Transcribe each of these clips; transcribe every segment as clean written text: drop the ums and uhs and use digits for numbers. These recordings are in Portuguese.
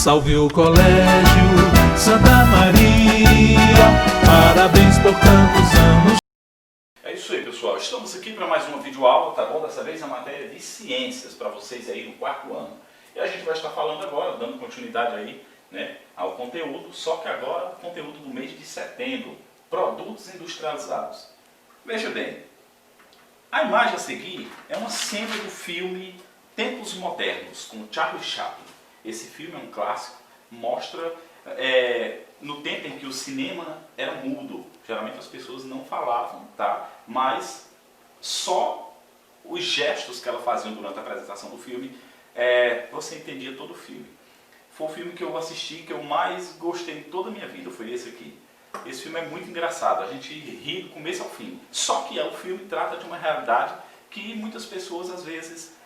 Salve o Colégio Santa Maria, parabéns por tantos anos. É isso aí, pessoal. Estamos aqui para mais uma videoaula, tá bom? Dessa vez a matéria de ciências para vocês aí no quarto ano. E a gente vai estar falando agora, dando continuidade aí, né, ao conteúdo, só que agora o conteúdo do mês de setembro, produtos industrializados. Veja bem, a imagem a seguir é uma cena do filme Tempos Modernos, com Charlie Chaplin. Esse filme é um clássico, mostra no tempo em que o cinema era mudo. Geralmente as pessoas não falavam, tá? Mas só os gestos que elas faziam durante a apresentação do filme, você entendia todo o filme. Foi o filme que eu assisti, que eu mais gostei de toda a minha vida, foi esse aqui. Esse filme é muito engraçado, a gente ri do começo ao fim. Só que o filme trata de uma realidade que muitas pessoas às vezes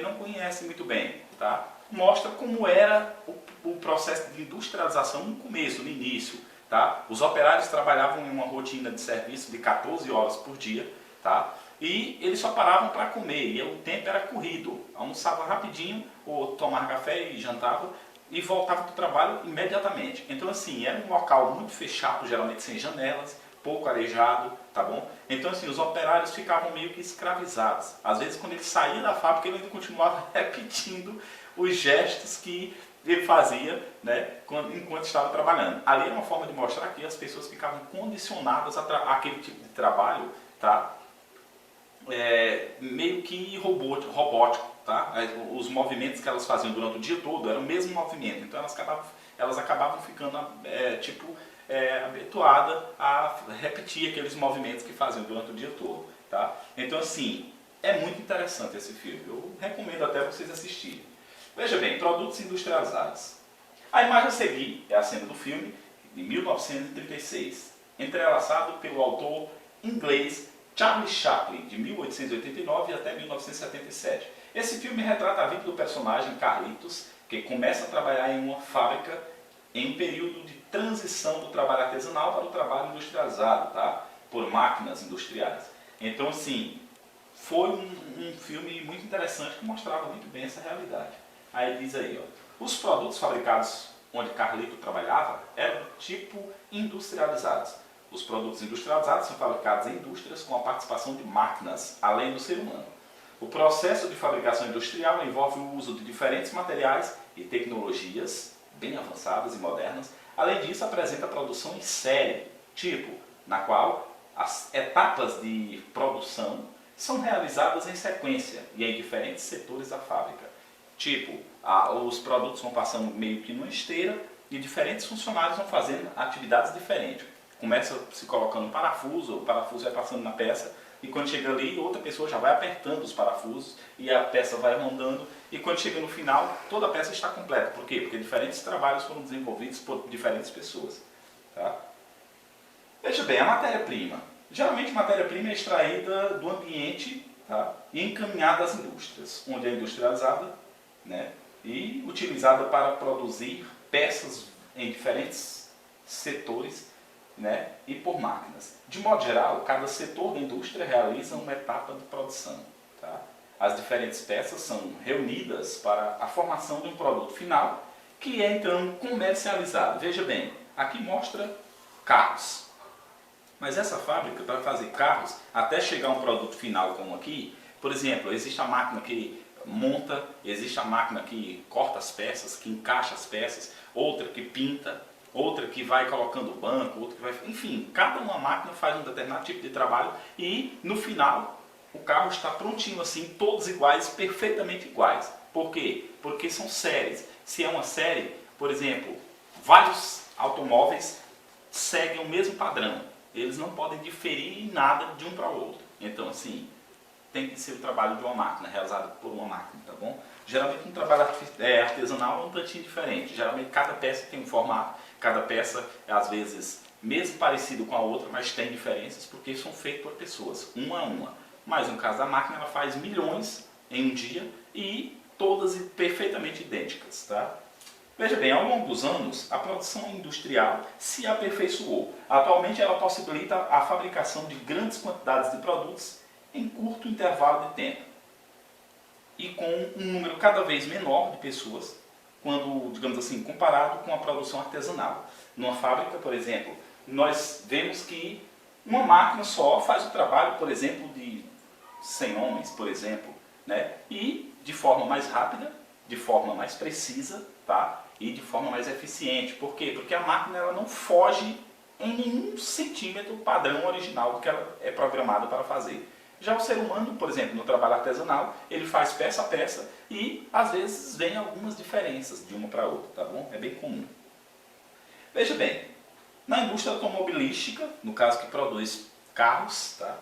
não conhecem muito bem, tá? Mostra como era o processo de industrialização no começo, no início, tá? Os operários trabalhavam em uma rotina de serviço de 14 horas por dia, tá? E eles só paravam para comer, e o tempo era corrido. Almoçava rapidinho, ou tomava café e jantava, e voltava para o trabalho imediatamente. Então assim, era um local muito fechado, geralmente sem janelas, pouco arejado, tá bom? Então assim, os operários ficavam meio que escravizados. Às vezes quando ele saía da fábrica, ele ainda continuava repetindo os gestos que ele fazia, né, enquanto estava trabalhando. Ali era uma forma de mostrar que as pessoas ficavam condicionadas àquele tipo de trabalho, tá? Meio que robótico, tá? Os movimentos que elas faziam durante o dia todo eram o mesmo movimento, então elas acabavam ficando habituadas a repetir aqueles movimentos que faziam durante o dia todo, tá? Então assim, é muito interessante esse filme, eu recomendo até vocês assistirem. Veja bem, produtos industrializados. A imagem a seguir é a cena do filme de 1936, entrelaçado pelo autor inglês Charlie Chaplin, de 1889 até 1977. Esse filme retrata a vida do personagem Carlitos, que começa a trabalhar em uma fábrica em um período de transição do trabalho artesanal para o trabalho industrializado, tá? Por máquinas industriais. Então, assim, foi um filme muito interessante que mostrava muito bem essa realidade. Aí diz aí, ó, os produtos fabricados onde Carlito trabalhava eram tipo industrializados. Os produtos industrializados são fabricados em indústrias com a participação de máquinas, além do ser humano. O processo de fabricação industrial envolve o uso de diferentes materiais e tecnologias bem avançadas e modernas. Além disso, apresenta a produção em série, tipo, na qual as etapas de produção são realizadas em sequência e em diferentes setores da fábrica. Tipo, os produtos vão passando meio que numa esteira e diferentes funcionários vão fazendo atividades diferentes. Começa se colocando um parafuso, o parafuso vai passando na peça e quando chega ali, outra pessoa já vai apertando os parafusos e a peça vai rodando e quando chega no final, toda a peça está completa. Por quê? Porque diferentes trabalhos foram desenvolvidos por diferentes pessoas. Tá? Veja bem, a matéria-prima. Geralmente a matéria-prima é extraída do ambiente, tá? E encaminhada às indústrias, onde é industrializada, né? E utilizada para produzir peças em diferentes setores, né? E por máquinas. De modo geral, cada setor da indústria realiza uma etapa de produção. Tá? As diferentes peças são reunidas para a formação de um produto final, que é então comercializado. Veja bem, aqui mostra carros. Mas essa fábrica, para fazer carros, até chegar a um produto final como aqui, por exemplo, existe a máquina que monta, existe a máquina que corta as peças, que encaixa as peças, outra que pinta, outra que vai colocando o banco, outra que vai... Enfim, cada uma máquina faz um determinado tipo de trabalho e no final o carro está prontinho assim, todos iguais, perfeitamente iguais. Por quê? Porque são séries. Se é uma série, por exemplo, vários automóveis seguem o mesmo padrão. Eles não podem diferir em nada de um para o outro. Então assim, tem que ser o trabalho de uma máquina, realizado por uma máquina, tá bom? Geralmente um trabalho artesanal é um tantinho diferente. Geralmente cada peça tem um formato, cada peça às vezes mesmo parecido com a outra, mas tem diferenças porque são feitas por pessoas, uma a uma. Mas no caso da máquina, ela faz milhões em um dia e todas perfeitamente idênticas, tá? Veja bem, ao longo dos anos, a produção industrial se aperfeiçoou. Atualmente ela possibilita a fabricação de grandes quantidades de produtos em curto intervalo de tempo e com um número cada vez menor de pessoas, quando, digamos assim, comparado com a produção artesanal. Numa fábrica, por exemplo, nós vemos que uma máquina só faz o trabalho, por exemplo, de 100 homens, por exemplo, né? E de forma mais rápida, de forma mais precisa, tá? E de forma mais eficiente. Por quê? Porque a máquina ela não foge em nenhum centímetro padrão original do que ela é programada para fazer. Já o ser humano, por exemplo, no trabalho artesanal, ele faz peça a peça e às vezes vem algumas diferenças de uma para outra, tá bom? É bem comum. Veja bem, na indústria automobilística, no caso que produz carros, tá?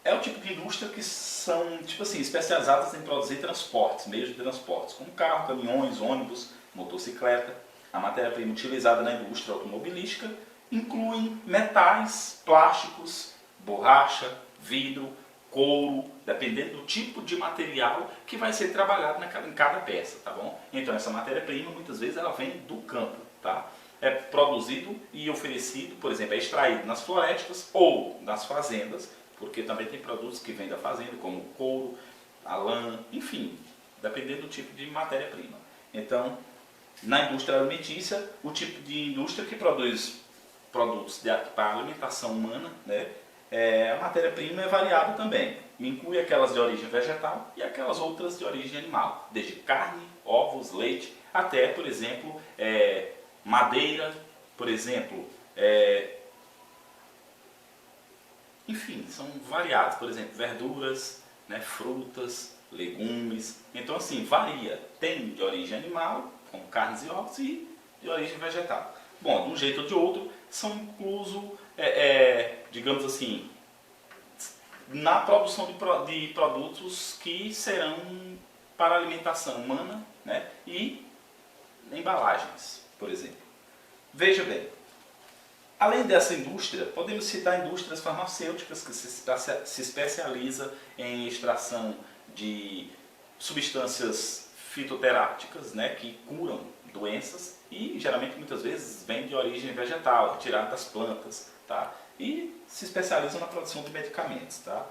É o tipo de indústria que são, tipo assim, especializadas em produzir transportes, meios de transportes, como carro, caminhões, ônibus, motocicleta. A matéria-prima utilizada na indústria automobilística inclui metais, plásticos, borracha, vidro, couro, dependendo do tipo de material que vai ser trabalhado em cada peça, tá bom? Então essa matéria-prima muitas vezes ela vem do campo, tá? É produzido e oferecido, por exemplo, é extraído nas florestas ou nas fazendas, porque também tem produtos que vêm da fazenda, como o couro, a lã, enfim, dependendo do tipo de matéria-prima. Então, na indústria alimentícia, o tipo de indústria que produz produtos para alimentação humana, né, a matéria-prima é variada também. Inclui aquelas de origem vegetal e aquelas outras de origem animal, desde carne, ovos, leite, até, por exemplo, madeira, por exemplo, enfim, são variados, por exemplo, verduras, né, frutas, legumes. Então, assim, varia. Tem de origem animal, como carnes e ovos, e de origem vegetal. Bom, de um jeito ou de outro, são inclusos, digamos assim, na produção de produtos que serão para alimentação humana, né, e embalagens, por exemplo. Veja bem, além dessa indústria, podemos citar indústrias farmacêuticas que se especializa em extração de substâncias fitoterápicas, né, que curam doenças e geralmente muitas vezes vêm de origem vegetal, tirada das plantas, tá? E se especializam na produção de medicamentos, tá?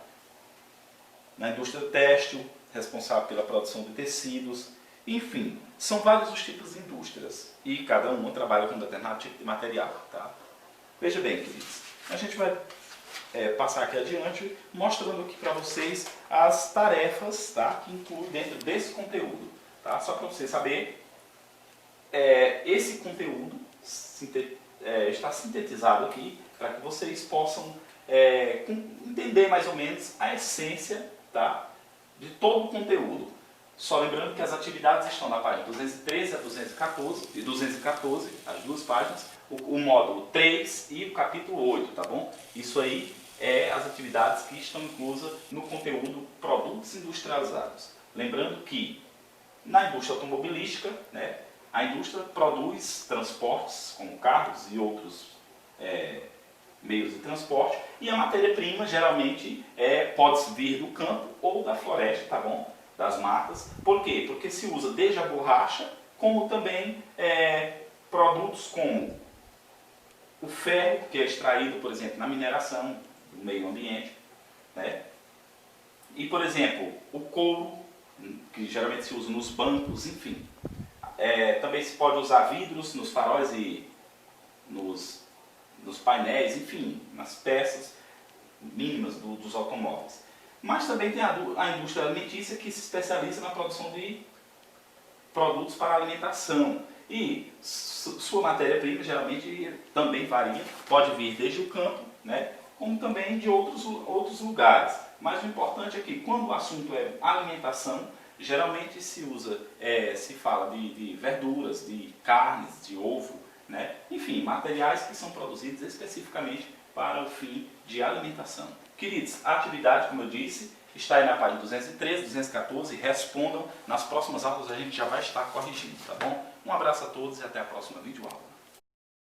Na indústria têxtil, responsável pela produção de tecidos, enfim, são vários os tipos de indústrias e cada uma trabalha com um determinado tipo de material, tá? Veja bem, queridos, a gente vai passar aqui adiante mostrando aqui para vocês as tarefas, tá, que incluem dentro desse conteúdo, tá? Só para você saber, esse conteúdo está sintetizado aqui para que vocês possam entender mais ou menos a essência, tá, de todo o conteúdo. Só lembrando que as atividades estão na página 213 a 214, as duas páginas, o módulo 3 e o capítulo 8, tá bom? Isso aí é as atividades que estão inclusas no conteúdo Produtos Industrializados. Lembrando que na indústria automobilística, né, a indústria produz transportes, como carros e outros meios de transporte, e a matéria-prima geralmente pode vir do campo ou da floresta, tá bom? Das matas. Por quê? Porque se usa desde a borracha, como também produtos como o ferro, que é extraído, por exemplo, na mineração do meio ambiente, né? E, por exemplo, o couro, que geralmente se usa nos bancos, enfim. Também se pode usar vidros nos faróis e nos painéis, enfim, nas peças mínimas dos automóveis. Mas também tem a indústria alimentícia, que se especializa na produção de produtos para alimentação. E sua matéria-prima geralmente também varia, pode vir desde o campo, né, como também de outros lugares. Mas o importante é que quando o assunto é alimentação, geralmente se fala de verduras, de carnes, de ovo, né, enfim, materiais que são produzidos especificamente para o fim de alimentação. Queridos, a atividade, como eu disse, está aí na página 213, 214, respondam. Nas próximas aulas a gente já vai estar corrigindo, tá bom? Um abraço a todos e até a próxima videoaula.